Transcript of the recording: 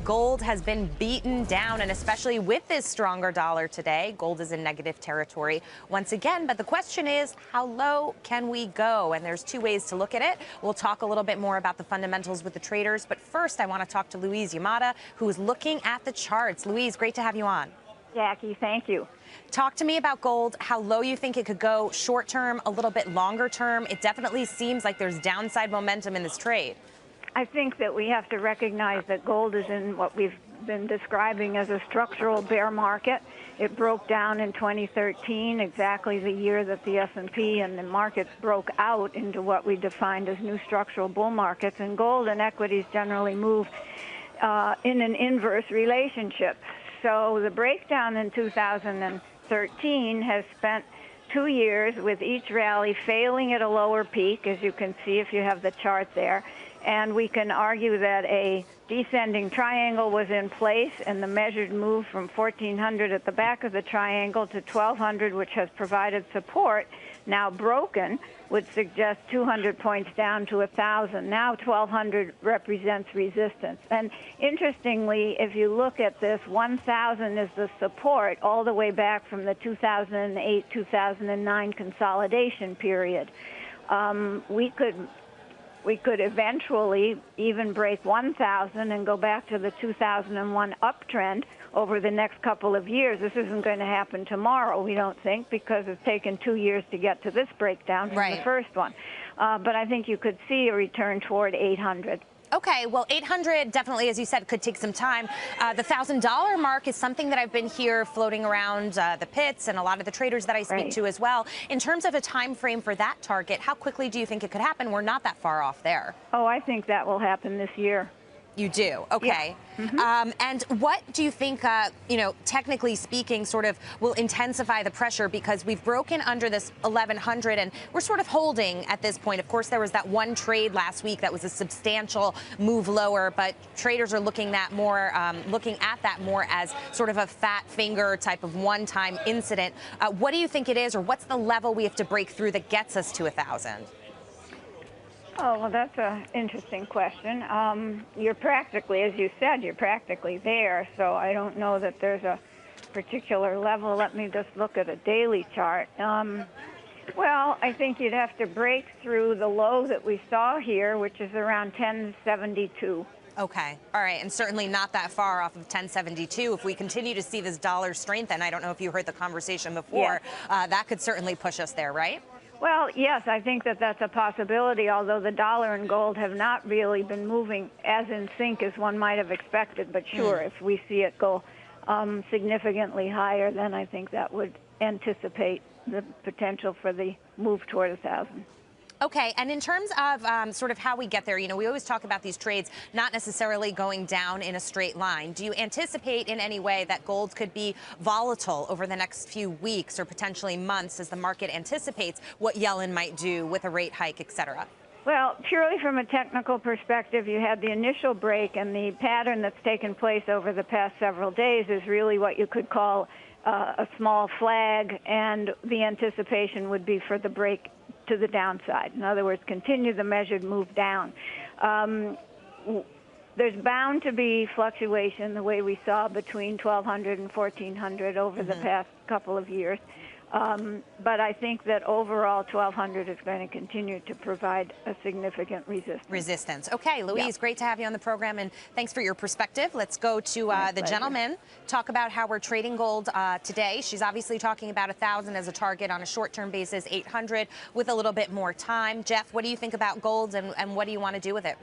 Gold has been beaten down, and especially with this stronger dollar today, gold is in negative territory once again. But the question is, how low can we go? And there's two ways to look at it. We'll talk a little bit more about the fundamentals with the traders. But first, I want to talk to Louise Yamada, who is looking at the charts. Louise, great to have you on. Jackie, thank you. Talk to me about gold, how low you think it could go short term, a little bit longer term. It definitely seems like there's downside momentum in this trade. I think that we have to recognize that gold is in what we've been describing as a structural bear market. It broke down in 2013, exactly the year that the S&P and the markets broke out into what we defined as new structural bull markets. And gold and equities generally move in an inverse relationship. So the breakdown in 2013 has spent 2 years with each rally failing at a lower peak, as you can see if you have the chart there. And we can argue that a descending triangle was in place, and the measured move from 1400 at the back of the triangle to 1200, which has provided support, now broken, would suggest 200 points down to 1000. Now 1200 represents resistance. And interestingly, if you look at this, 1000 is the support all the way back from the 2008-2009 consolidation period. We could eventually even break 1,000 and go back to the 2001 uptrend over the next couple of years. This isn't going to happen tomorrow, we don't think, because it's taken 2 years to get to this breakdown from the first one. But I think you could see a return toward 800. Okay, well, 800 definitely, as you said, could take some time. The $1,000 mark is something that I've been here floating around the pits and a lot of the traders that I speak to as well. In terms of a time frame for that target, how quickly do you think it could happen? We're not that far off there. Oh, I think that will happen this year. You do? Okay. Yeah. And what do you think, technically speaking, sort of will intensify the pressure? Because we've broken under this 1100 and we're sort of holding at this point. Of course, there was that one trade last week that was a substantial move lower, but traders are looking at that more as sort of a fat finger type of one-time incident. What do you think it is, or what's the level we have to break through that gets us to 1,000? Oh, well, that's an interesting question. You're practically, as you said, you're practically there, so I don't know that there's a particular level. Let me just look at a daily chart. Well, I think you'd have to break through the low that we saw here, which is around 1072. Okay. All right. And certainly not that far off of 1072. If we continue to see this dollar strengthen, I don't know if you heard the conversation before, that could certainly push us there, right? Well, yes, I think that that's a possibility, although the dollar and gold have not really been moving as in sync as one might have expected. But sure, if we see it go significantly higher, then I think that would anticipate the potential for the move toward 1,000. Okay, and in terms of sort of how we get there, we always talk about these trades not necessarily going down in a straight line. Do you anticipate in any way that gold could be volatile over the next few weeks or potentially months as the market anticipates what Yellen might do with a rate hike, et cetera? Well, purely from a technical perspective, you had the initial break, and the pattern that's taken place over the past several days is really what you could call a small flag, and the anticipation would be for the break to the downside. In other words, continue the measured move down. There's bound to be fluctuation the way we saw between 1,200 and 1,400 over the past couple of years. But I think that overall 1,200 is going to continue to provide a significant resistance. Okay, Louise, great to have you on the program, and thanks for your perspective. Let's go to the gentleman, talk about how we're trading gold today. She's obviously talking about 1,000 as a target on a short-term basis, 800 with a little bit more time. Jeff, what do you think about gold, and what do you want to do with it?